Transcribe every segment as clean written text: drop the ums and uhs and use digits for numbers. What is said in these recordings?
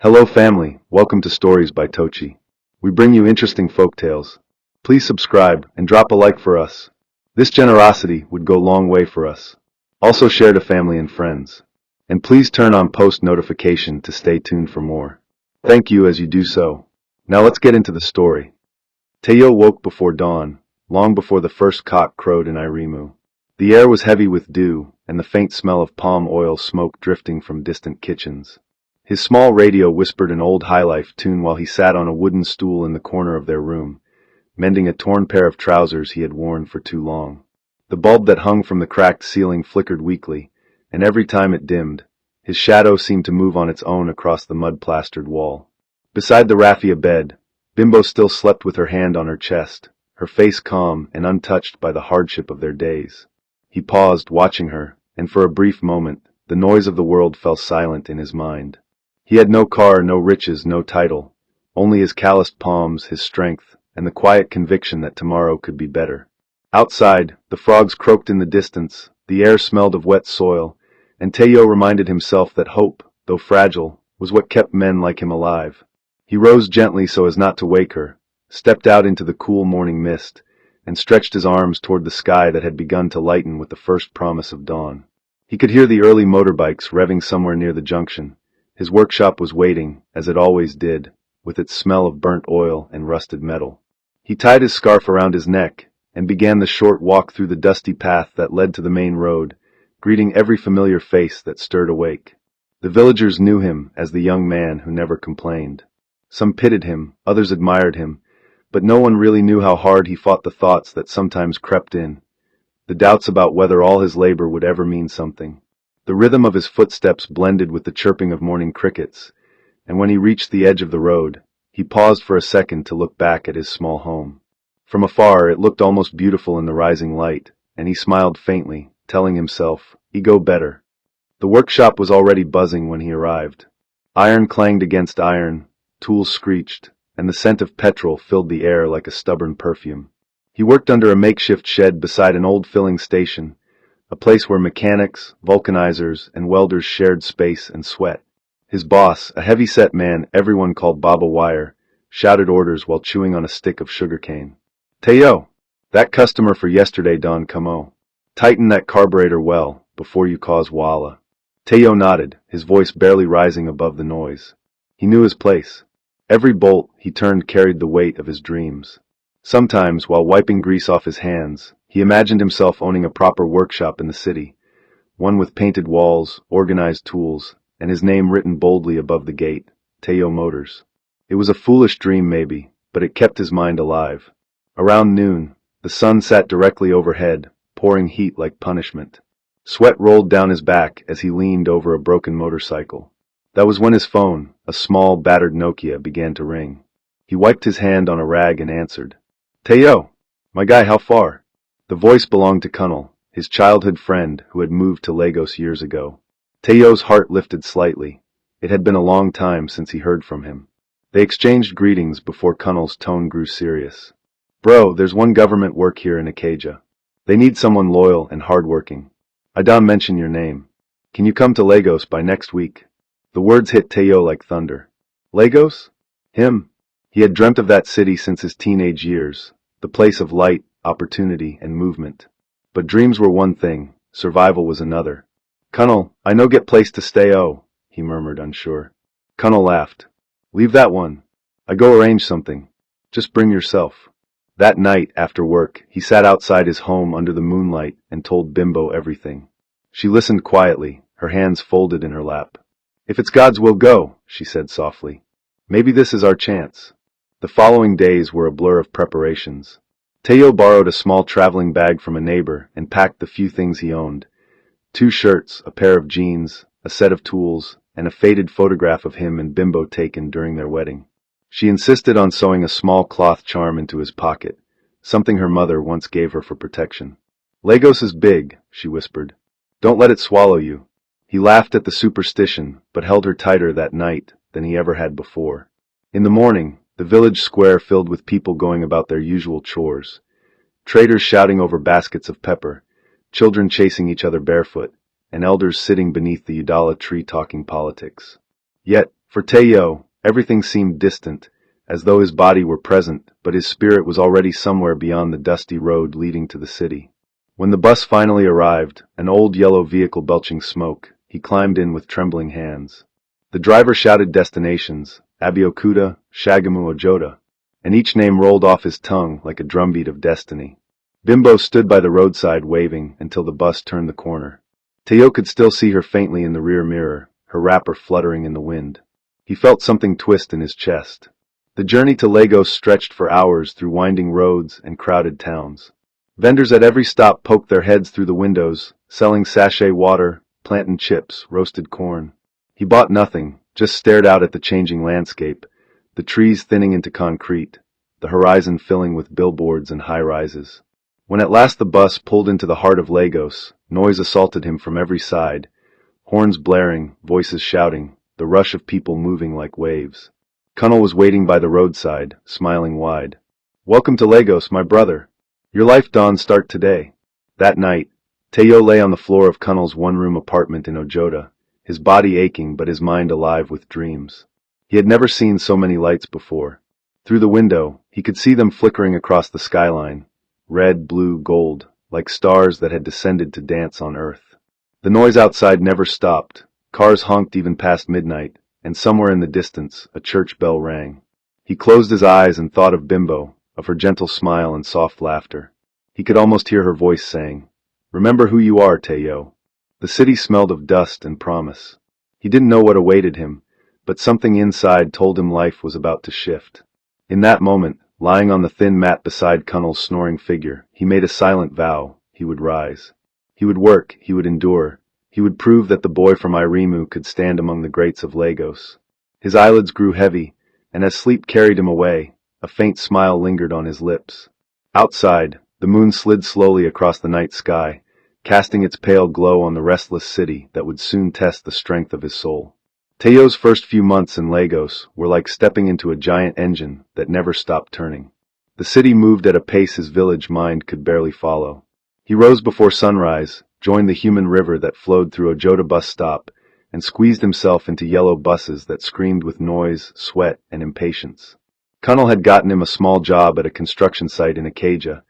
Hello family, welcome to Stories by Tochi. We bring you interesting folk tales. Please subscribe and drop a like for us. This generosity would go a long way for us. Also share to family and friends. And please turn on post notification to stay tuned for more. Thank you as you do so. Now let's get into the story. Teo woke before dawn, long before the first cock crowed in Iremu. The air was heavy with dew, and the faint smell of palm oil smoke drifting from distant kitchens. His small radio whispered an old highlife tune while he sat on a wooden stool in the corner of their room, mending a torn pair of trousers he had worn for too long. The bulb that hung from the cracked ceiling flickered weakly, and every time it dimmed, his shadow seemed to move on its own across the mud-plastered wall. Beside the raffia bed, Bimbo still slept with her hand on her chest, her face calm and untouched by the hardship of their days. He paused, watching her, and for a brief moment, the noise of the world fell silent in his mind. He had no car, no riches, no title, only his calloused palms, his strength, and the quiet conviction that tomorrow could be better. Outside, the frogs croaked in the distance, the air smelled of wet soil, and Teo reminded himself that hope, though fragile, was what kept men like him alive. He rose gently so as not to wake her, stepped out into the cool morning mist, and stretched his arms toward the sky that had begun to lighten with the first promise of dawn. He could hear the early motorbikes revving somewhere near the junction. His workshop was waiting, as it always did, with its smell of burnt oil and rusted metal. He tied his scarf around his neck and began the short walk through the dusty path that led to the main road, greeting every familiar face that stirred awake. The villagers knew him as the young man who never complained. Some pitied him, others admired him, but no one really knew how hard he fought the thoughts that sometimes crept in, the doubts about whether all his labor would ever mean something. The rhythm of his footsteps blended with the chirping of morning crickets, and when he reached the edge of the road, he paused for a second to look back at his small home. From afar, it looked almost beautiful in the rising light, and he smiled faintly, telling himself, "Ego better." The workshop was already buzzing when he arrived. Iron clanged against iron, tools screeched, and the scent of petrol filled the air like a stubborn perfume. He worked under a makeshift shed beside an old filling station, a place where mechanics, vulcanizers, and welders shared space and sweat. His boss, a heavy-set man everyone called Baba Wire, shouted orders while chewing on a stick of sugarcane. "Teo, that customer for yesterday don't come o. Tighten that carburetor well, before you cause walla." Teo nodded, his voice barely rising above the noise. He knew his place. Every bolt he turned carried the weight of his dreams. Sometimes, while wiping grease off his hands, he imagined himself owning a proper workshop in the city, one with painted walls, organized tools, and his name written boldly above the gate, Teo Motors. It was a foolish dream maybe, but it kept his mind alive. Around noon, the sun sat directly overhead, pouring heat like punishment. Sweat rolled down his back as he leaned over a broken motorcycle. That was when his phone, a small, battered Nokia, began to ring. He wiped his hand on a rag and answered. "Teo, my guy, how far?" The voice belonged to Kunnel, his childhood friend who had moved to Lagos years ago. Teo's heart lifted slightly. It had been a long time since he heard from him. They exchanged greetings before Kunnel's tone grew serious. "Bro, there's one government work here in Acadia. They need someone loyal and hardworking. I don't mention your name. Can you come to Lagos by next week?" The words hit Teo like thunder. Lagos? Him. He had dreamt of that city since his teenage years, the place of light, opportunity, and movement. But dreams were one thing, survival was another. "Kunnel, I no get place to stay he murmured, unsure. Kunnel laughed. "Leave that one. I go arrange something. Just bring yourself." That night, after work, he sat outside his home under the moonlight and told Bimbo everything. She listened quietly, her hands folded in her lap. "If it's God's will, go," she said softly. "Maybe this is our chance." The following days were a blur of preparations. Teo borrowed a small traveling bag from a neighbor and packed the few things he owned. 2 shirts, a pair of jeans, a set of tools, and a faded photograph of him and Bimbo taken during their wedding. She insisted on sewing a small cloth charm into his pocket, something her mother once gave her for protection. "Lagos is big," she whispered. "Don't let it swallow you." He laughed at the superstition, but held her tighter that night than he ever had before. In the morning, the village square filled with people going about their usual chores. Traders shouting over baskets of pepper, children chasing each other barefoot, and elders sitting beneath the Udala tree talking politics. Yet, For Teo, everything seemed distant, as though his body were present, but his spirit was already somewhere beyond the dusty road leading to the city. When the bus finally arrived, an old yellow vehicle belching smoke, he climbed in with trembling hands. The driver shouted destinations, Abeokuta, Shagamu Ojota, and each name rolled off his tongue like a drumbeat of destiny. Bimbo stood by the roadside waving until the bus turned the corner. Teo could still see her faintly in the rear mirror, her wrapper fluttering in the wind. He felt something twist in his chest. The journey to Lagos stretched for hours through winding roads and crowded towns. Vendors at every stop poked their heads through the windows, selling sachet water, plantain chips, roasted corn. He bought nothing, just stared out at the changing landscape, the trees thinning into concrete, the horizon filling with billboards and high-rises. When at last the bus pulled into the heart of Lagos, noise assaulted him from every side, horns blaring, voices shouting, the rush of people moving like waves. Kunal was waiting by the roadside, smiling wide. "Welcome to Lagos, my brother. Your life dawn start today." That night, Teo lay on the floor of Kunal's one-room apartment in Ojota, his body aching but his mind alive with dreams. He had never seen so many lights before. Through the window, he could see them flickering across the skyline, red, blue, gold, like stars that had descended to dance on Earth. The noise outside never stopped. Cars honked even past midnight, and somewhere in the distance, a church bell rang. He closed his eyes and thought of Bimbo, of her gentle smile and soft laughter. He could almost hear her voice saying, "Remember who you are, Teo." The city smelled of dust and promise. He didn't know what awaited him, but something inside told him life was about to shift. In that moment, lying on the thin mat beside Kunal's snoring figure, he made a silent vow: he would rise. He would work, he would endure. He would prove that the boy from Iremu could stand among the greats of Lagos. His eyelids grew heavy, and as sleep carried him away, a faint smile lingered on his lips. Outside, the moon slid slowly across the night sky, casting its pale glow on the restless city that would soon test the strength of his soul. Teo's first few months in Lagos were like stepping into a giant engine that never stopped turning. The city moved at a pace his village mind could barely follow. He rose before sunrise, joined the human river that flowed through Ojota bus stop, and squeezed himself into yellow buses that screamed with noise, sweat, and impatience. Kunal had gotten him a small job at a construction site in Ikeja,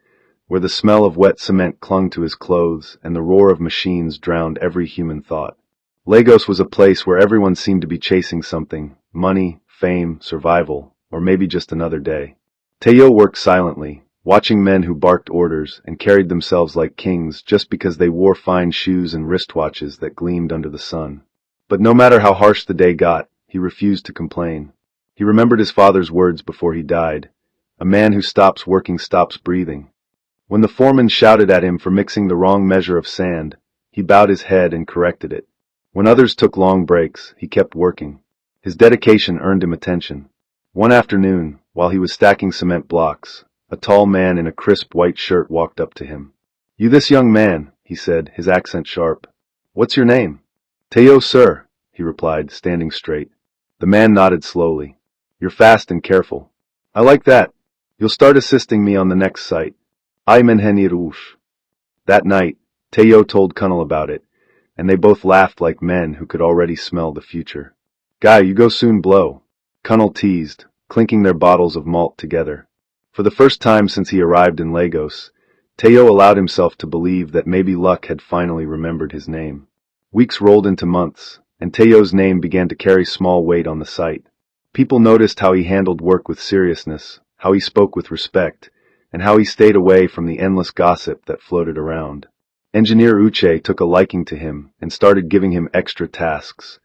where the smell of wet cement clung to his clothes and the roar of machines drowned every human thought. Lagos was a place where everyone seemed to be chasing something: money, fame, survival, or maybe just another day. Teo worked silently, watching men who barked orders and carried themselves like kings just because they wore fine shoes and wristwatches that gleamed under the sun. But no matter how harsh the day got, he refused to complain. He remembered his father's words before he died: "A man who stops working stops breathing." When the foreman shouted at him for mixing the wrong measure of sand, he bowed his head and corrected it. When others took long breaks, he kept working. His dedication earned him attention. One afternoon, while he was stacking cement blocks, a tall man in a crisp white shirt walked up to him. "You this young man," he said, his accent sharp. "What's your name?" "Teo, sir," he replied, standing straight. The man nodded slowly. "You're fast and careful. I like that. You'll start assisting me on the next site. I menheni rush." That night, Teo told Kunal about it, and they both laughed like men who could already smell the future. "Guy, you go soon blow," Kunal teased, clinking their bottles of malt together. For the first time since he arrived in Lagos, Teo allowed himself to believe that maybe luck had finally remembered his name. Weeks rolled into months, and Teo's name began to carry small weight on the site. People noticed how he handled work with seriousness, how he spoke with respect, and how he stayed away from the endless gossip that floated around. Engineer Uche took a liking to him and started giving him extra tasks,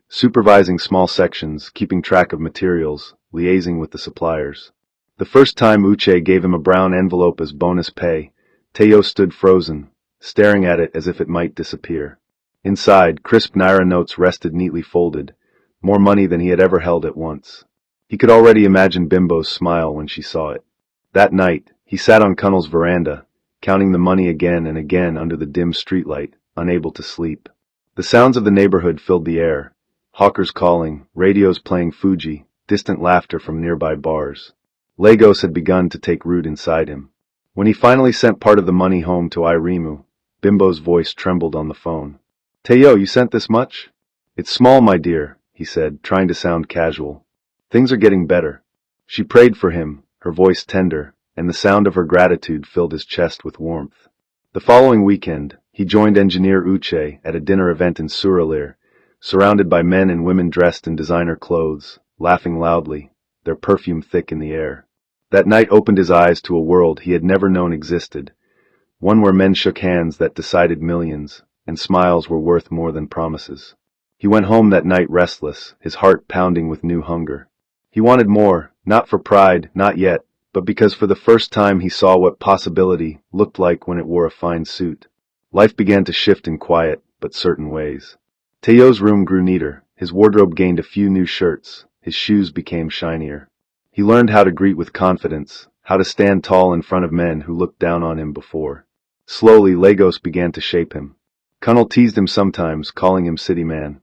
supervising small sections, keeping track of materials, liaising with the suppliers. The first time Uche gave him a brown envelope as bonus pay, Teo stood frozen, staring at it as if it might disappear. Inside, crisp Naira notes rested neatly folded, more money than he had ever held at once. He could already imagine Bimbo's smile when she saw it. That night, he sat on Kunal's veranda, counting the money again and again under the dim streetlight, unable to sleep. The sounds of the neighborhood filled the air: hawkers calling, radios playing Fuji, distant laughter from nearby bars. Lagos had begun to take root inside him. When he finally sent part of the money home to Iremu, Bimbo's voice trembled on the phone. "Teo, you sent this much?" "It's small, my dear," he said, trying to sound casual. Things are getting better. She prayed for him, her voice tender, and the sound of her gratitude filled his chest with warmth. The following weekend, he joined engineer Uche at a dinner event in Suralire, surrounded by men and women dressed in designer clothes, laughing loudly, their perfume thick in the air. That night opened his eyes to a world he had never known existed, one where men shook hands that decided millions, and smiles were worth more than promises. He went home that night restless, his heart pounding with new hunger. He wanted more, not for pride, not yet, but because for the first time he saw what possibility looked like when it wore a fine suit. Life began to shift in quiet, but certain ways. Teo's room grew neater, his wardrobe gained a few new shirts, his shoes became shinier. He learned how to greet with confidence, how to stand tall in front of men who looked down on him before. Slowly, Lagos began to shape him. Kunal teased him sometimes, calling him city man.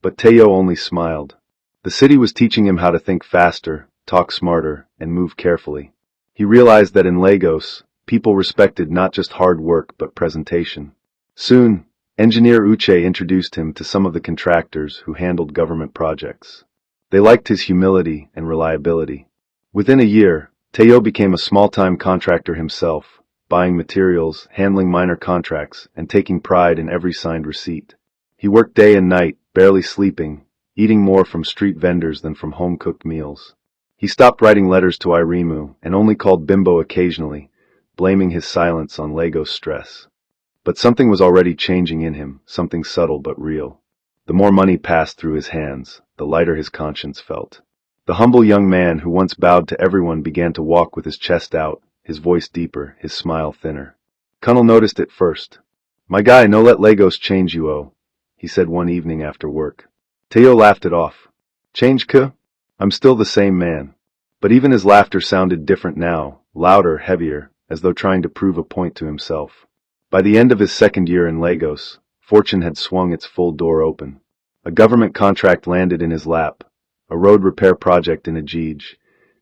But Teo only smiled. The city was teaching him how to think faster, talk smarter, and move carefully. He realized that in Lagos, people respected not just hard work but presentation. Soon, engineer Uche introduced him to some of the contractors who handled government projects. They liked his humility and reliability. Within a year, Teo became a small-time contractor himself, buying materials, handling minor contracts, and taking pride in every signed receipt. He worked day and night, barely sleeping, eating more from street vendors than from home-cooked meals. He stopped writing letters to Iremu and only called Bimbo occasionally, blaming his silence on Lagos stress. But something was already changing in him, something subtle but real. The more money passed through his hands, the lighter his conscience felt. The humble young man who once bowed to everyone began to walk with his chest out, his voice deeper, his smile thinner. Kunal noticed it first. "My guy, no let Lagos change you, oh," he said one evening after work. Teo laughed it off. "Change ka? I'm still the same man." But even his laughter sounded different now, louder, heavier, as though trying to prove a point to himself. By the end of his second year in Lagos, fortune had swung its full door open. A government contract landed in his lap, a road repair project in Ajij,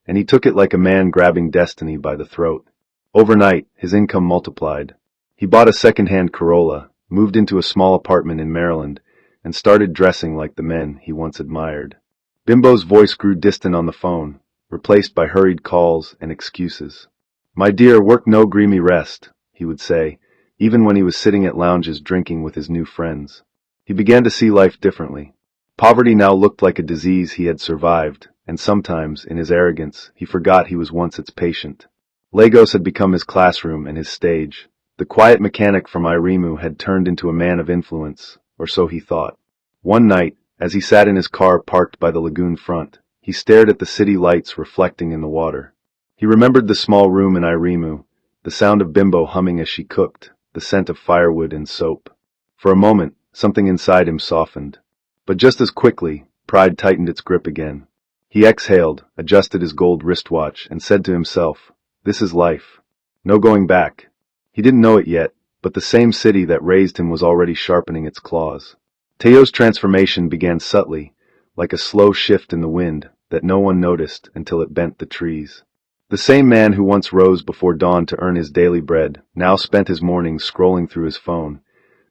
and he took it like a man grabbing destiny by the throat. Overnight, his income multiplied. He bought a second-hand Corolla, moved into a small apartment in Maryland, and started dressing like the men he once admired. Bimbo's voice grew distant on the phone, replaced by hurried calls and excuses. "My dear, work no grimy rest," he would say, even when he was sitting at lounges drinking with his new friends. He began to see life differently. Poverty now looked like a disease he had survived, and sometimes, in his arrogance, he forgot he was once its patient. Lagos had become his classroom and his stage. The quiet mechanic from Iremu had turned into a man of influence, or so he thought. One night, as he sat in his car parked by the lagoon front, he stared at the city lights reflecting in the water. He remembered the small room in Iremu, the sound of Bimbo humming as she cooked, the scent of firewood and soap. For a moment, something inside him softened. But just as quickly, pride tightened its grip again. He exhaled, adjusted his gold wristwatch, and said to himself, "This is life. No going back." He didn't know it yet, but the same city that raised him was already sharpening its claws. Teo's transformation began subtly, like a slow shift in the wind that no one noticed until it bent the trees. The same man who once rose before dawn to earn his daily bread now spent his mornings scrolling through his phone,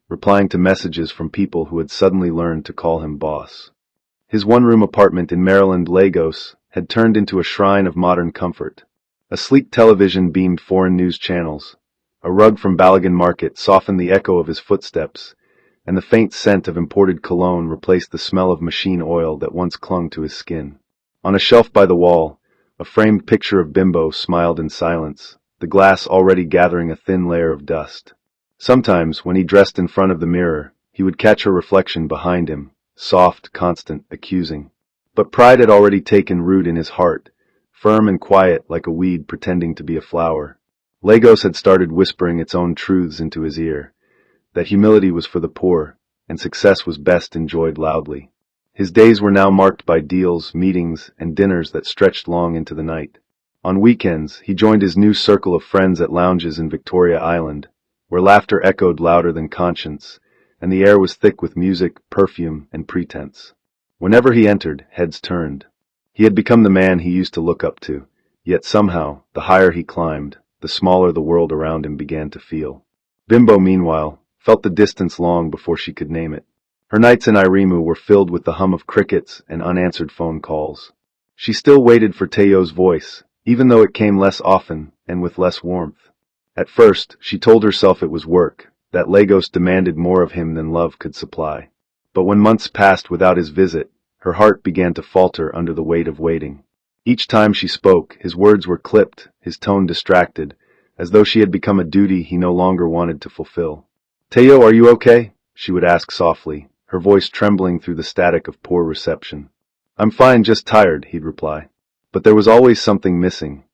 replying to messages from people who had suddenly learned to call him boss. His one-room apartment in Maryland, Lagos, had turned into a shrine of modern comfort. A sleek television beamed foreign news channels. A rug from Balagan Market softened the echo of his footsteps, and the faint scent of imported cologne replaced the smell of machine oil that once clung to his skin. On a shelf by the wall, a framed picture of Bimbo smiled in silence, the glass already gathering a thin layer of dust. Sometimes, when he dressed in front of the mirror, he would catch her reflection behind him, soft, constant, accusing. But pride had already taken root in his heart, firm and quiet like a weed pretending to be a flower. Lagos had started whispering its own truths into his ear, that humility was for the poor, and success was best enjoyed loudly. His days were now marked by deals, meetings, and dinners that stretched long into the night. On weekends, he joined his new circle of friends at lounges in Victoria Island, where laughter echoed louder than conscience, and the air was thick with music, perfume, and pretense. Whenever he entered, heads turned. He had become the man he used to look up to, yet somehow, the higher he climbed, the smaller the world around him began to feel. Bimbo, meanwhile, felt the distance long before she could name it. Her nights in Iremu were filled with the hum of crickets and unanswered phone calls. She still waited for Teo's voice, even though it came less often and with less warmth. At first, she told herself it was work, that Lagos demanded more of him than love could supply. But when months passed without his visit, her heart began to falter under the weight of waiting. Each time she spoke, his words were clipped, his tone distracted, as though she had become a duty he no longer wanted to fulfill. "Teo, are you okay?" she would ask softly, her voice trembling through the static of poor reception. "I'm fine, just tired," he'd reply. But there was always something missing.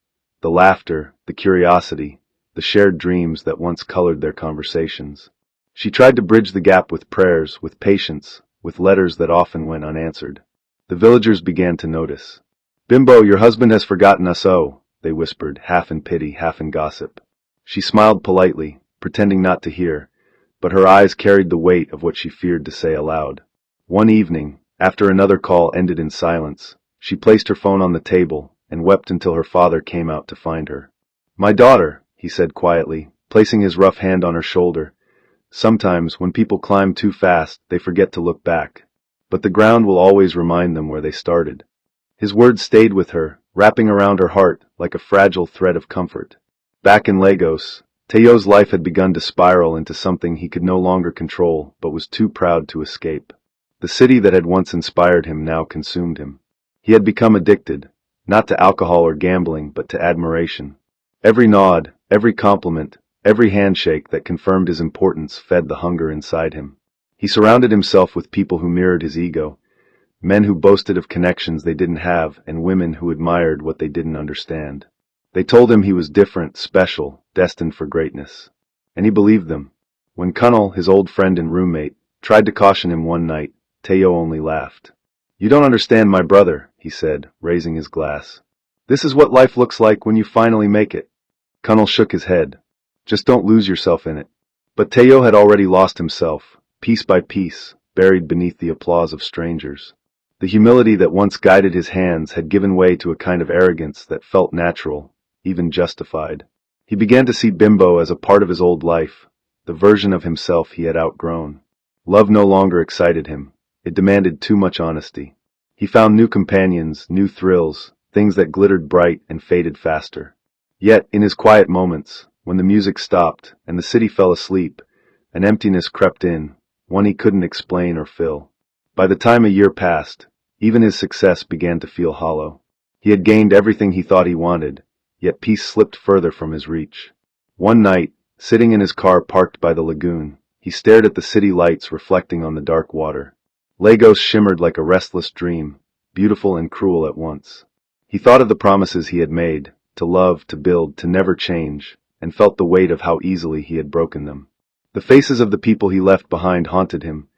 The laughter, the curiosity, the shared dreams that once colored their conversations. She tried to bridge the gap with prayers, with patience, with letters that often went unanswered. The villagers began to notice. "Bimbo, your husband has forgotten us, oh," they whispered, half in pity, half in gossip. She smiled politely, pretending not to hear, but her eyes carried the weight of what she feared to say aloud. One evening, after another call ended in silence, she placed her phone on the table and wept until her father came out to find her. "My daughter," he said quietly, placing his rough hand on her shoulder. "Sometimes, when people climb too fast, they forget to look back. But the ground will always remind them where they started." His words stayed with her, wrapping around her heart like a fragile thread of comfort. Back in Lagos, Teo's life had begun to spiral into something he could no longer control but was too proud to escape. The city that had once inspired him now consumed him. He had become addicted, not to alcohol or gambling, but to admiration. Every nod, every compliment, every handshake that confirmed his importance fed the hunger inside him. He surrounded himself with people who mirrored his ego, men who boasted of connections they didn't have and women who admired what they didn't understand. They told him he was different, special, destined for greatness. And he believed them. When Kunal, his old friend and roommate, tried to caution him one night, Teo only laughed. "You don't understand my brother," he said, raising his glass. "This is what life looks like when you finally make it." Kunal shook his head. "Just don't lose yourself in it." But Teo had already lost himself, piece by piece, buried beneath the applause of strangers. The humility that once guided his hands had given way to a kind of arrogance that felt natural, even justified. He began to see Bimbo as a part of his old life, the version of himself he had outgrown. Love no longer excited him. It demanded too much honesty. He found new companions, new thrills, things that glittered bright and faded faster. Yet, in his quiet moments, when the music stopped and the city fell asleep, an emptiness crept in, one he couldn't explain or fill. By the time a year passed, even his success began to feel hollow. He had gained everything he thought he wanted, yet peace slipped further from his reach. One night, sitting in his car parked by the lagoon, he stared at the city lights reflecting on the dark water. Lagos shimmered like a restless dream, beautiful and cruel at once. He thought of the promises he had made, to love, to build, to never change, and felt the weight of how easily he had broken them. The faces of the people he left behind haunted him.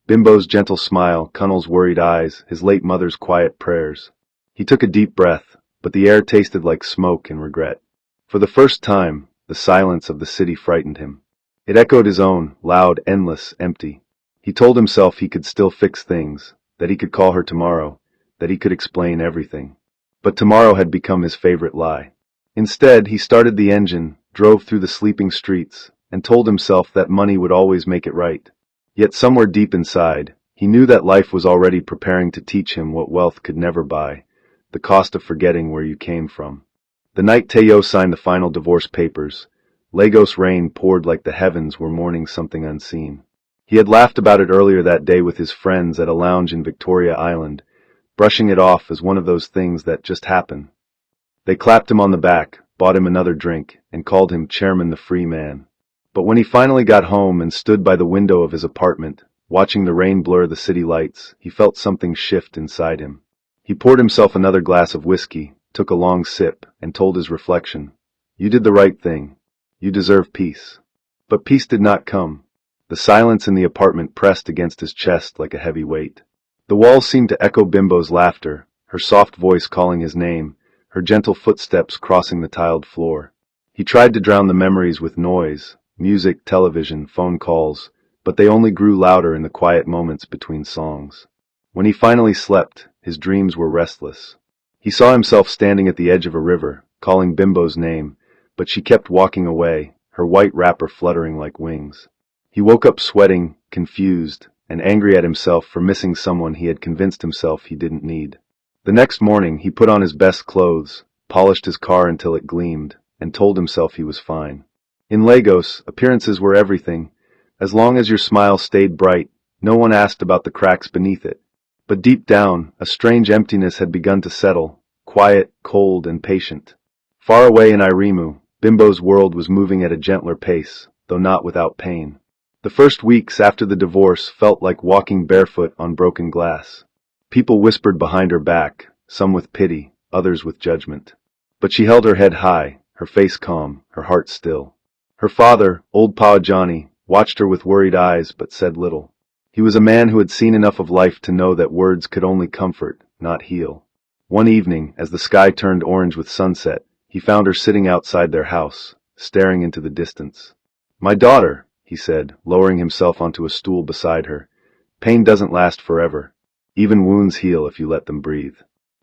Bimbo's gentle smile, Kunal's worried eyes, his late mother's quiet prayers. He took a deep breath, but the air tasted like smoke and regret. For the first time, the silence of the city frightened him. It echoed his own, loud, endless, empty. He told himself he could still fix things, that he could call her tomorrow, that he could explain everything. But tomorrow had become his favorite lie. Instead, he started the engine, drove through the sleeping streets, and told himself that money would always make it right. Yet somewhere deep inside, he knew that life was already preparing to teach him what wealth could never buy, the cost of forgetting where you came from. The night Teo signed the final divorce papers, Lagos rain poured like the heavens were mourning something unseen. He had laughed about it earlier that day with his friends at a lounge in Victoria Island, brushing it off as one of those things that just happen. They clapped him on the back, bought him another drink, and called him Chairman the Free Man. But when he finally got home and stood by the window of his apartment, watching the rain blur the city lights, he felt something shift inside him. He poured himself another glass of whiskey, took a long sip, and told his reflection, "You did the right thing. You deserve peace." But peace did not come. The silence in the apartment pressed against his chest like a heavy weight. The walls seemed to echo Bimbo's laughter, her soft voice calling his name, her gentle footsteps crossing the tiled floor. He tried to drown the memories with noise, music, television, phone calls, but they only grew louder in the quiet moments between songs. When he finally slept, his dreams were restless. He saw himself standing at the edge of a river, calling Bimbo's name, but she kept walking away, her white wrapper fluttering like wings. He woke up sweating, confused, and angry at himself for missing someone he had convinced himself he didn't need. The next morning, he put on his best clothes, polished his car until it gleamed, and told himself he was fine. In Lagos, appearances were everything. As long as your smile stayed bright, no one asked about the cracks beneath it. But deep down, a strange emptiness had begun to settle, quiet, cold, and patient. Far away in Iremu, Bimbo's world was moving at a gentler pace, though not without pain. The first weeks after the divorce felt like walking barefoot on broken glass. People whispered behind her back, some with pity, others with judgment. But she held her head high, her face calm, her heart still. Her father, old Pa Johnny, watched her with worried eyes but said little. He was a man who had seen enough of life to know that words could only comfort, not heal. One evening, as the sky turned orange with sunset, he found her sitting outside their house, staring into the distance. "My daughter," he said, lowering himself onto a stool beside her. "Pain doesn't last forever. Even wounds heal if you let them breathe."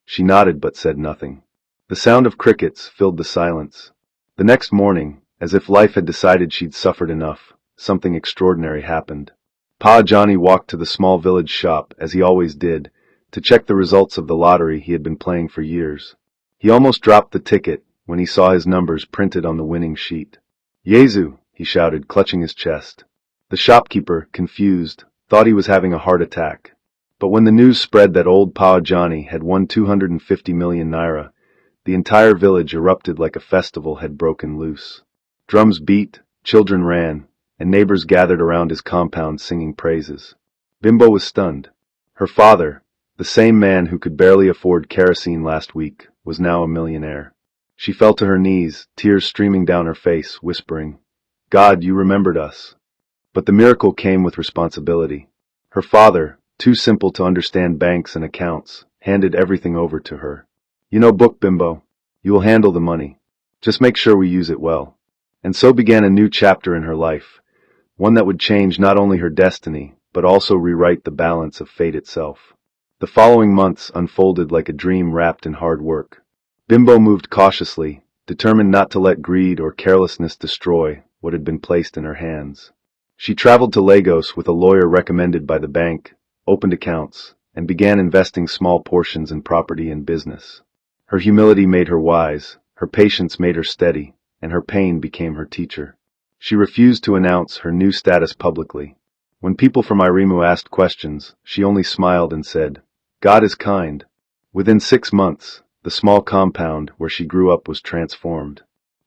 She nodded but said nothing. The sound of crickets filled the silence. The next morning, as if life had decided she'd suffered enough, something extraordinary happened. Pa Johnny walked to the small village shop, as he always did, to check the results of the lottery he had been playing for years. He almost dropped the ticket when he saw his numbers printed on the winning sheet. "Yezu!" he shouted, clutching his chest. The shopkeeper, confused, thought he was having a heart attack. But when the news spread that old Pa Johnny had won 250 million naira, the entire village erupted like a festival had broken loose. Drums beat, children ran, and neighbors gathered around his compound singing praises. Bimbo was stunned. Her father, the same man who could barely afford kerosene last week, was now a millionaire. She fell to her knees, tears streaming down her face, whispering, "God, you remembered us." But the miracle came with responsibility. Her father, too simple to understand banks and accounts, handed everything over to her. "You know book, Bimbo. You will handle the money. Just make sure we use it well." And so began a new chapter in her life, one that would change not only her destiny, but also rewrite the balance of fate itself. The following months unfolded like a dream wrapped in hard work. Bimbo moved cautiously, determined not to let greed or carelessness destroy what had been placed in her hands. She traveled to Lagos with a lawyer recommended by the bank, opened accounts, and began investing small portions in property and business. Her humility made her wise, her patience made her steady, and her pain became her teacher. She refused to announce her new status publicly. When people from Iremu asked questions, she only smiled and said, "God is kind." Within 6 months, the small compound where she grew up was transformed.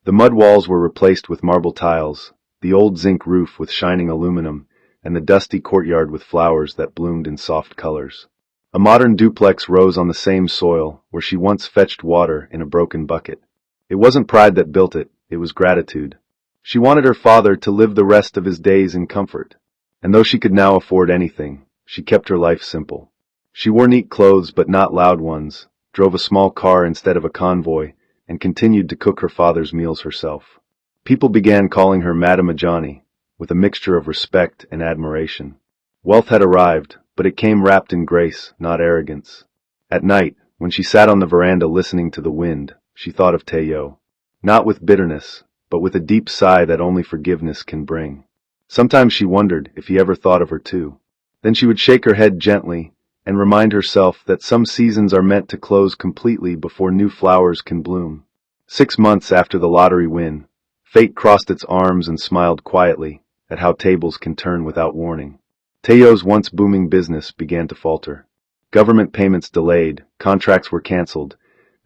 The mud walls were replaced with marble tiles, the old zinc roof with shining aluminum, and the dusty courtyard with flowers that bloomed in soft colors. A modern duplex rose on the same soil where she once fetched water in a broken bucket. It wasn't pride that built it, it was gratitude. She wanted her father to live the rest of his days in comfort. And though she could now afford anything, she kept her life simple. She wore neat clothes but not loud ones, drove a small car instead of a convoy, and continued to cook her father's meals herself. People began calling her Madame Ajani, with a mixture of respect and admiration. Wealth had arrived, but it came wrapped in grace, not arrogance. At night, when she sat on the veranda listening to the wind, she thought of Teo. Not with bitterness, but with a deep sigh that only forgiveness can bring. Sometimes she wondered if he ever thought of her too. Then she would shake her head gently and remind herself that some seasons are meant to close completely before new flowers can bloom. 6 months after the lottery win, fate crossed its arms and smiled quietly at how tables can turn without warning. Teo's once booming business began to falter. Government payments delayed, contracts were canceled,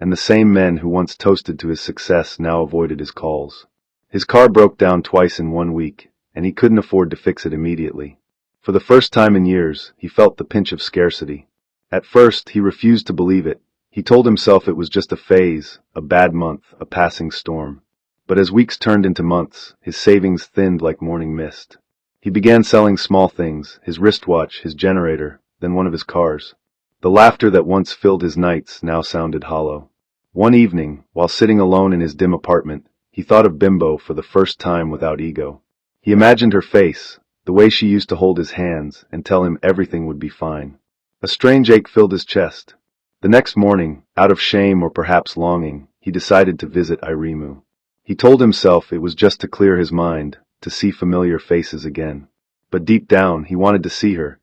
and the same men who once toasted to his success now avoided his calls. His car broke down twice in 1 week, and he couldn't afford to fix it immediately. For the first time in years, he felt the pinch of scarcity. At first, he refused to believe it. He told himself it was just a phase, a bad month, a passing storm. But as weeks turned into months, his savings thinned like morning mist. He began selling small things, his wristwatch, his generator, then one of his cars. The laughter that once filled his nights now sounded hollow. One evening, while sitting alone in his dim apartment, he thought of Bimbo for the first time without ego. He imagined her face, the way she used to hold his hands and tell him everything would be fine. A strange ache filled his chest. The next morning, out of shame or perhaps longing, he decided to visit Iremu. He told himself it was just to clear his mind, to see familiar faces again. But deep down, he wanted to see her,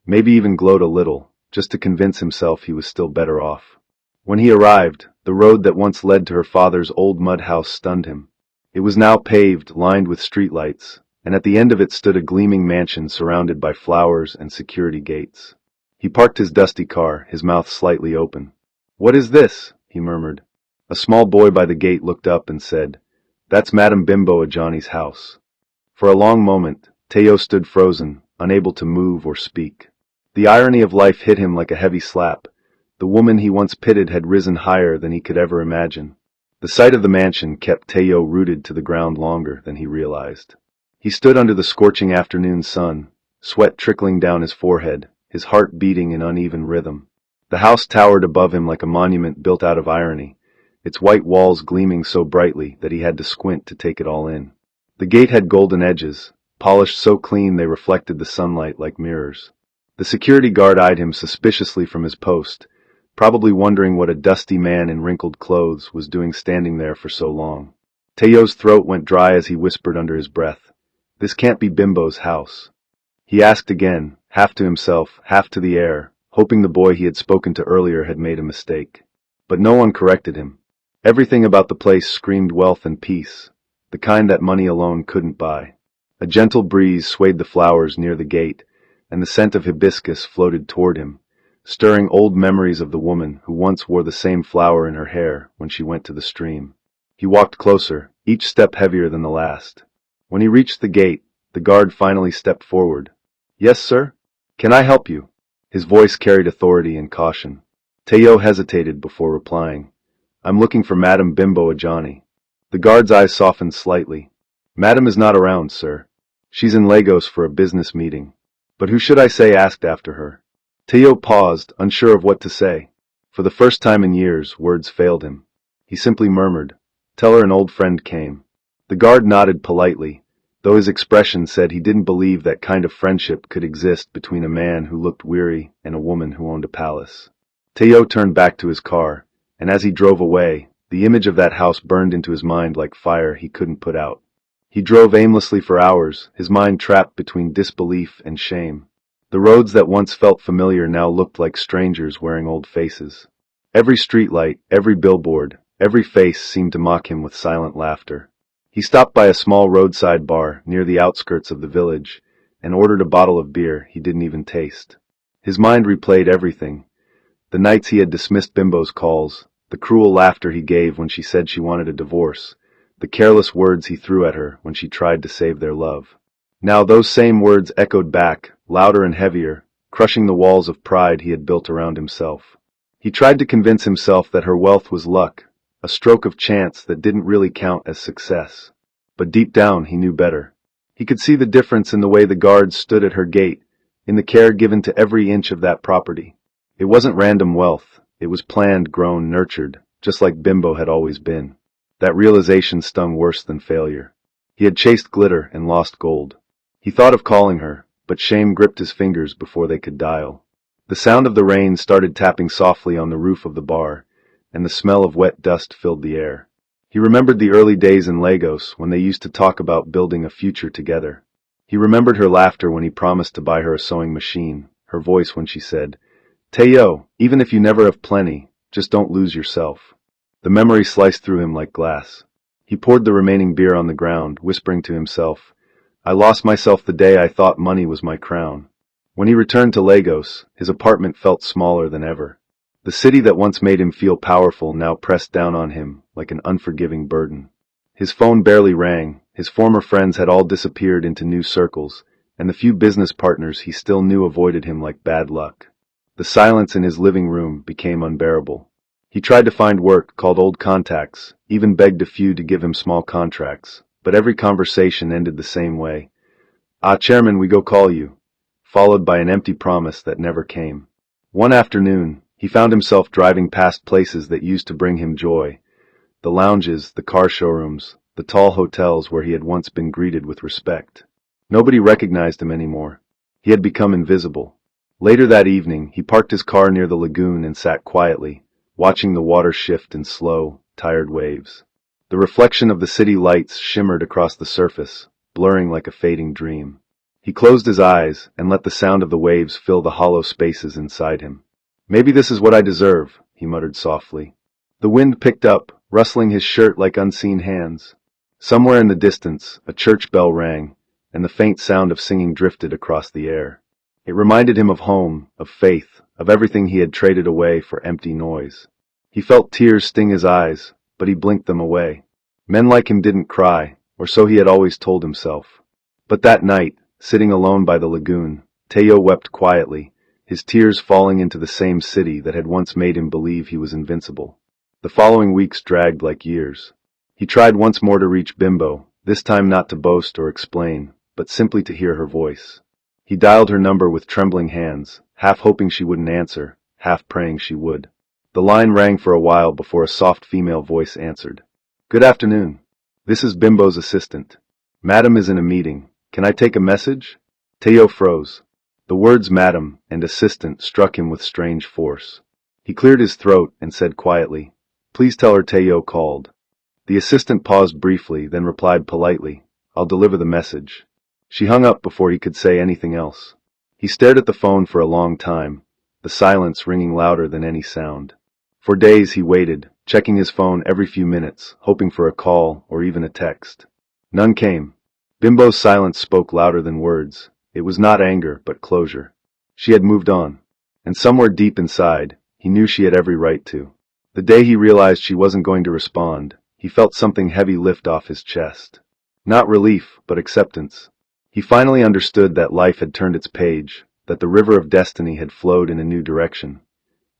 maybe even glowed a little, just to convince himself he was still better off. When he arrived, the road that once led to her father's old mud house stunned him. It was now paved, lined with streetlights, and at the end of it stood a gleaming mansion surrounded by flowers and security gates. He parked his dusty car, his mouth slightly open. "What is this?" he murmured. A small boy by the gate looked up and said, "That's Madame Bimbo Ajani's house." For a long moment, Teo stood frozen, unable to move or speak. The irony of life hit him like a heavy slap. The woman he once pitied had risen higher than he could ever imagine. The sight of the mansion kept Teo rooted to the ground longer than he realized. He stood under the scorching afternoon sun, sweat trickling down his forehead, his heart beating in uneven rhythm. The house towered above him like a monument built out of irony, its white walls gleaming so brightly that he had to squint to take it all in. The gate had golden edges, polished so clean they reflected the sunlight like mirrors. The security guard eyed him suspiciously from his post, probably wondering what a dusty man in wrinkled clothes was doing standing there for so long. Teo's throat went dry as he whispered under his breath, "This can't be Bimbo's house." He asked again, half to himself, half to the air, hoping the boy he had spoken to earlier had made a mistake. But no one corrected him. Everything about the place screamed wealth and peace, the kind that money alone couldn't buy. A gentle breeze swayed the flowers near the gate, and the scent of hibiscus floated toward him, stirring old memories of the woman who once wore the same flower in her hair when she went to the stream. He walked closer, each step heavier than the last. When he reached the gate, the guard finally stepped forward. "Yes, sir? Can I help you?" His voice carried authority and caution. Teo hesitated before replying, "I'm looking for Madame Bimbo Ajani." The guard's eyes softened slightly. "Madame is not around, sir. She's in Lagos for a business meeting." "But who should I say asked after her?" Teo paused, unsure of what to say. For the first time in years, words failed him. He simply murmured, "Tell her an old friend came." The guard nodded politely, though his expression said he didn't believe that kind of friendship could exist between a man who looked weary and a woman who owned a palace. Teo turned back to his car, and as he drove away, the image of that house burned into his mind like fire he couldn't put out. He drove aimlessly for hours, his mind trapped between disbelief and shame. The roads that once felt familiar now looked like strangers wearing old faces. Every streetlight, every billboard, every face seemed to mock him with silent laughter. He stopped by a small roadside bar near the outskirts of the village and ordered a bottle of beer he didn't even taste. His mind replayed everything. The nights he had dismissed Bimbo's calls, the cruel laughter he gave when she said she wanted a divorce, the careless words he threw at her when she tried to save their love. Now those same words echoed back, louder and heavier, crushing the walls of pride he had built around himself. He tried to convince himself that her wealth was luck, a stroke of chance that didn't really count as success. But deep down he knew better. He could see the difference in the way the guards stood at her gate, in the care given to every inch of that property. It wasn't random wealth, it was planned, grown, nurtured, just like Bimbo had always been. That realization stung worse than failure. He had chased glitter and lost gold. He thought of calling her, but shame gripped his fingers before they could dial. The sound of the rain started tapping softly on the roof of the bar, and the smell of wet dust filled the air. He remembered the early days in Lagos when they used to talk about building a future together. He remembered her laughter when he promised to buy her a sewing machine, her voice when she said, "Teo, even if you never have plenty, just don't lose yourself." The memory sliced through him like glass. He poured the remaining beer on the ground, whispering to himself, "I lost myself the day I thought money was my crown." When he returned to Lagos, his apartment felt smaller than ever. The city that once made him feel powerful now pressed down on him like an unforgiving burden. His phone barely rang, his former friends had all disappeared into new circles, and the few business partners he still knew avoided him like bad luck. The silence in his living room became unbearable. He tried to find work, called old contacts, even begged a few to give him small contracts, but every conversation ended the same way. "Ah, chairman, we go call you," followed by an empty promise that never came. One afternoon, he found himself driving past places that used to bring him joy. The lounges, the car showrooms, the tall hotels where he had once been greeted with respect. Nobody recognized him anymore. He had become invisible. Later that evening, he parked his car near the lagoon and sat quietly, watching the water shift in slow, tired waves. The reflection of the city lights shimmered across the surface, blurring like a fading dream. He closed his eyes and let the sound of the waves fill the hollow spaces inside him. "Maybe this is what I deserve," he muttered softly. The wind picked up, rustling his shirt like unseen hands. Somewhere in the distance, a church bell rang, and the faint sound of singing drifted across the air. It reminded him of home, of faith, of everything he had traded away for empty noise. He felt tears sting his eyes, but he blinked them away. Men like him didn't cry, or so he had always told himself. But that night, sitting alone by the lagoon, Teo wept quietly, his tears falling into the same city that had once made him believe he was invincible. The following weeks dragged like years. He tried once more to reach Bimbo, this time not to boast or explain, but simply to hear her voice. He dialed her number with trembling hands, half hoping she wouldn't answer, half praying she would. The line rang for a while before a soft female voice answered. "Good afternoon. This is Bimbo's assistant. Madam is in a meeting. Can I take a message?" Teo froze. The words "madam" and "assistant" struck him with strange force. He cleared his throat and said quietly, "Please tell her Teo called." The assistant paused briefly, then replied politely, "I'll deliver the message." She hung up before he could say anything else. He stared at the phone for a long time, the silence ringing louder than any sound. For days he waited, checking his phone every few minutes, hoping for a call or even a text. None came. Bimbo's silence spoke louder than words. It was not anger, but closure. She had moved on. And somewhere deep inside, he knew she had every right to. The day he realized she wasn't going to respond, he felt something heavy lift off his chest. Not relief, but acceptance. He finally understood that life had turned its page, that the river of destiny had flowed in a new direction,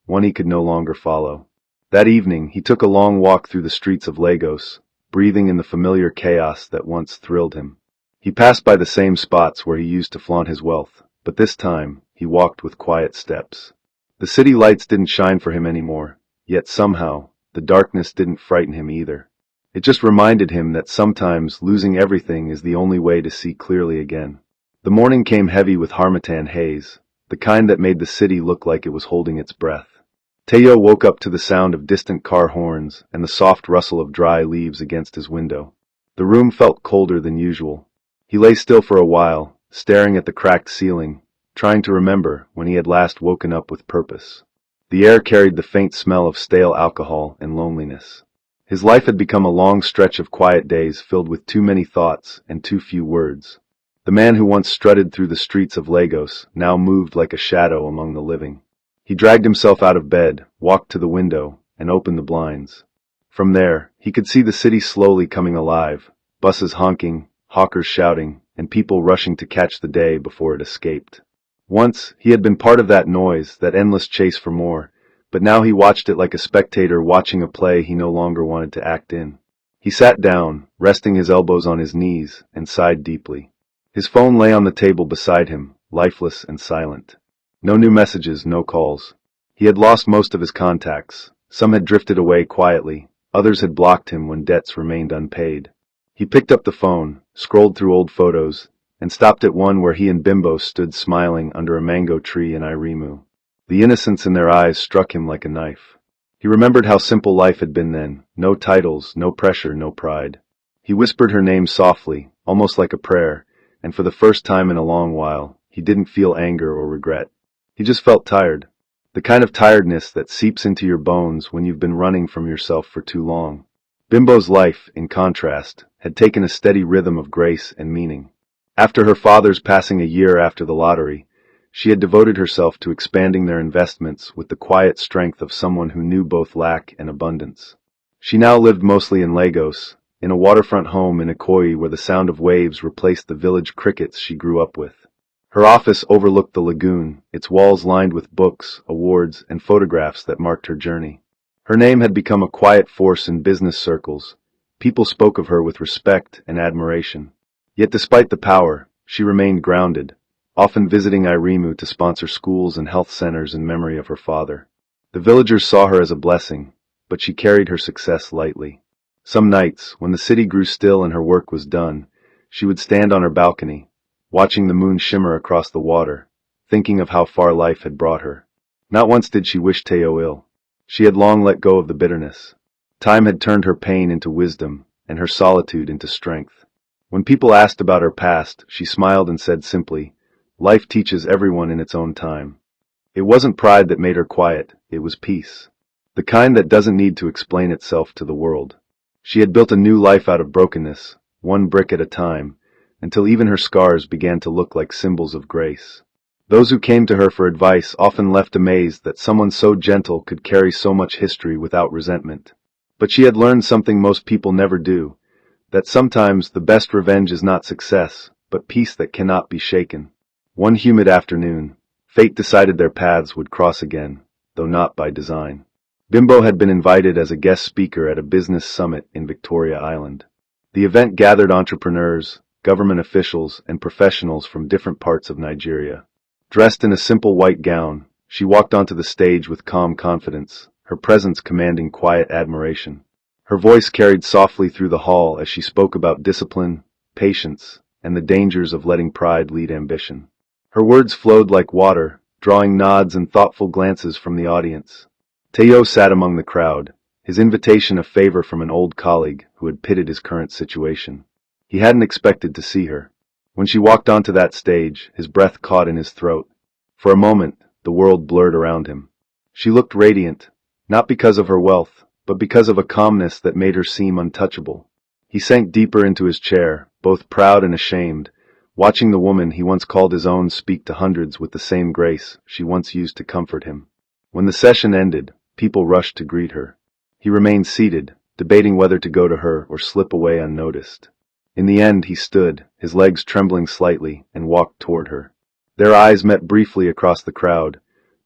one he could no longer follow. That evening, he took a long walk through the streets of Lagos, breathing in the familiar chaos that once thrilled him. He passed by the same spots where he used to flaunt his wealth, but this time, he walked with quiet steps. The city lights didn't shine for him anymore, yet somehow, the darkness didn't frighten him either. It just reminded him that sometimes losing everything is the only way to see clearly again. The morning came heavy with harmattan haze, the kind that made the city look like it was holding its breath. Teo woke up to the sound of distant car horns and the soft rustle of dry leaves against his window. The room felt colder than usual. He lay still for a while, staring at the cracked ceiling, trying to remember when he had last woken up with purpose. The air carried the faint smell of stale alcohol and loneliness. His life had become a long stretch of quiet days filled with too many thoughts and too few words. The man who once strutted through the streets of Lagos now moved like a shadow among the living. He dragged himself out of bed, walked to the window, and opened the blinds. From there, he could see the city slowly coming alive, buses honking, hawkers shouting, and people rushing to catch the day before it escaped. Once, he had been part of that noise, that endless chase for more, but now he watched it like a spectator watching a play he no longer wanted to act in. He sat down, resting his elbows on his knees, and sighed deeply. His phone lay on the table beside him, lifeless and silent. No new messages, no calls. He had lost most of his contacts. Some had drifted away quietly, others had blocked him when debts remained unpaid. He picked up the phone, scrolled through old photos, and stopped at one where he and Bimbo stood smiling under a mango tree in Iremu. The innocence in their eyes struck him like a knife. He remembered how simple life had been then, no titles, no pressure, no pride. He whispered her name softly, almost like a prayer, and for the first time in a long while, he didn't feel anger or regret. He just felt tired. The kind of tiredness that seeps into your bones when you've been running from yourself for too long. Bimbo's life, in contrast, had taken a steady rhythm of grace and meaning. After her father's passing a year after the lottery, she had devoted herself to expanding their investments with the quiet strength of someone who knew both lack and abundance. She now lived mostly in Lagos, in a waterfront home in Ikoyi where the sound of waves replaced the village crickets she grew up with. Her office overlooked the lagoon, its walls lined with books, awards, and photographs that marked her journey. Her name had become a quiet force in business circles. People spoke of her with respect and admiration. Yet despite the power, she remained grounded, often visiting Iremu to sponsor schools and health centers in memory of her father. The villagers saw her as a blessing, but she carried her success lightly. Some nights, when the city grew still and her work was done, she would stand on her balcony, watching the moon shimmer across the water, thinking of how far life had brought her. Not once did she wish Teo ill. She had long let go of the bitterness. Time had turned her pain into wisdom, and her solitude into strength. When people asked about her past, she smiled and said simply, "Life teaches everyone in its own time." It wasn't pride that made her quiet, it was peace. The kind that doesn't need to explain itself to the world. She had built a new life out of brokenness, one brick at a time, until even her scars began to look like symbols of grace. Those who came to her for advice often left amazed that someone so gentle could carry so much history without resentment. But she had learned something most people never do, that sometimes the best revenge is not success, but peace that cannot be shaken. One humid afternoon, fate decided their paths would cross again, though not by design. Bimbo had been invited as a guest speaker at a business summit in Victoria Island. The event gathered entrepreneurs, government officials, and professionals from different parts of Nigeria. Dressed in a simple white gown, she walked onto the stage with calm confidence, her presence commanding quiet admiration. Her voice carried softly through the hall as she spoke about discipline, patience, and the dangers of letting pride lead ambition. Her words flowed like water, drawing nods and thoughtful glances from the audience. Teo sat among the crowd, his invitation a favor from an old colleague who had pitied his current situation. He hadn't expected to see her. When she walked onto that stage, his breath caught in his throat. For a moment, the world blurred around him. She looked radiant, not because of her wealth, but because of a calmness that made her seem untouchable. He sank deeper into his chair, both proud and ashamed, watching the woman he once called his own speak to hundreds with the same grace she once used to comfort him. When the session ended, people rushed to greet her. He remained seated, debating whether to go to her or slip away unnoticed. In the end, he stood, his legs trembling slightly, and walked toward her. Their eyes met briefly across the crowd,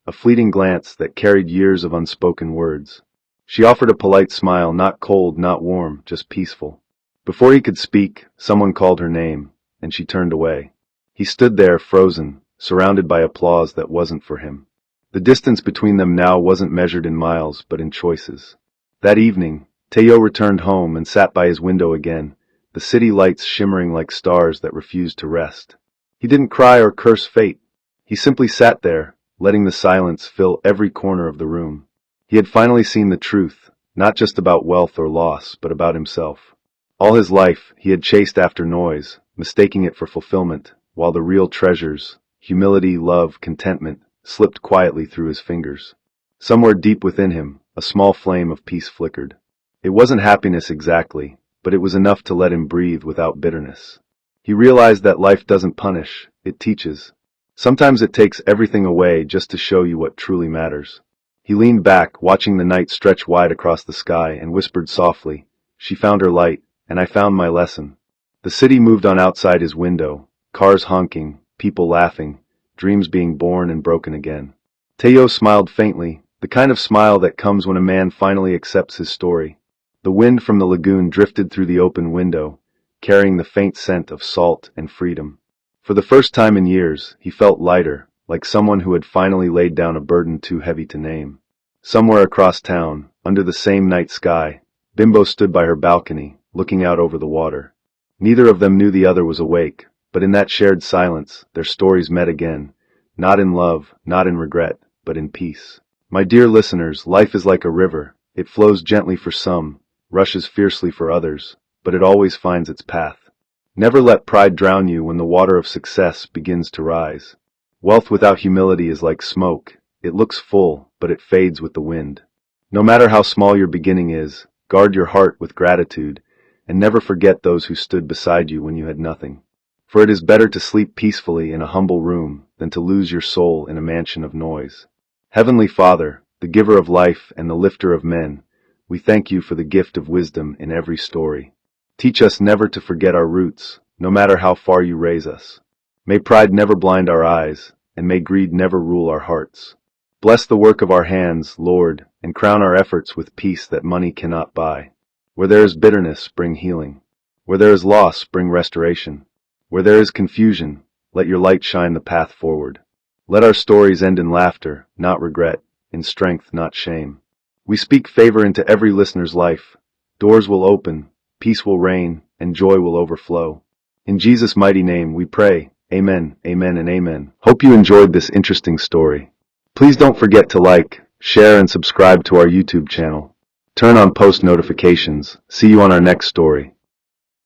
a fleeting glance that carried years of unspoken words. She offered a polite smile, not cold, not warm, just peaceful. Before he could speak, someone called her name, and she turned away. He stood there, frozen, surrounded by applause that wasn't for him. The distance between them now wasn't measured in miles, but in choices. That evening, Teo returned home and sat by his window again, the city lights shimmering like stars that refused to rest. He didn't cry or curse fate. He simply sat there, letting the silence fill every corner of the room. He had finally seen the truth, not just about wealth or loss, but about himself. All his life, he had chased after noise, mistaking it for fulfillment, while the real treasures, humility, love, contentment, slipped quietly through his fingers. Somewhere deep within him, a small flame of peace flickered. It wasn't happiness exactly, but it was enough to let him breathe without bitterness. He realized that life doesn't punish, it teaches. Sometimes it takes everything away just to show you what truly matters. He leaned back, watching the night stretch wide across the sky, and whispered softly, "She found her light, and I found my lesson." The city moved on outside his window, cars honking, people laughing, dreams being born and broken again. Teo smiled faintly, the kind of smile that comes when a man finally accepts his story. The wind from the lagoon drifted through the open window, carrying the faint scent of salt and freedom. For the first time in years, he felt lighter, like someone who had finally laid down a burden too heavy to name. Somewhere across town, under the same night sky, Bimbo stood by her balcony, looking out over the water. Neither of them knew the other was awake, but in that shared silence, their stories met again, not in love, not in regret, but in peace. My dear listeners, life is like a river. It flows gently for some, rushes fiercely for others, but it always finds its path. Never let pride drown you when the water of success begins to rise. Wealth without humility is like smoke. It looks full, but it fades with the wind. No matter how small your beginning is, guard your heart with gratitude, and never forget those who stood beside you when you had nothing. For it is better to sleep peacefully in a humble room than to lose your soul in a mansion of noise. Heavenly Father, the giver of life and the lifter of men, we thank you for the gift of wisdom in every story. Teach us never to forget our roots, no matter how far you raise us. May pride never blind our eyes, and may greed never rule our hearts. Bless the work of our hands, Lord, and crown our efforts with peace that money cannot buy. Where there is bitterness, bring healing. Where there is loss, bring restoration. Where there is confusion, let your light shine the path forward. Let our stories end in laughter, not regret, in strength, not shame. We speak favor into every listener's life. Doors will open, peace will reign, and joy will overflow. In Jesus' mighty name we pray. Amen, amen, and amen. Hope you enjoyed this interesting story. Please don't forget to like, share, and subscribe to our YouTube channel. Turn on post notifications. See you on our next story.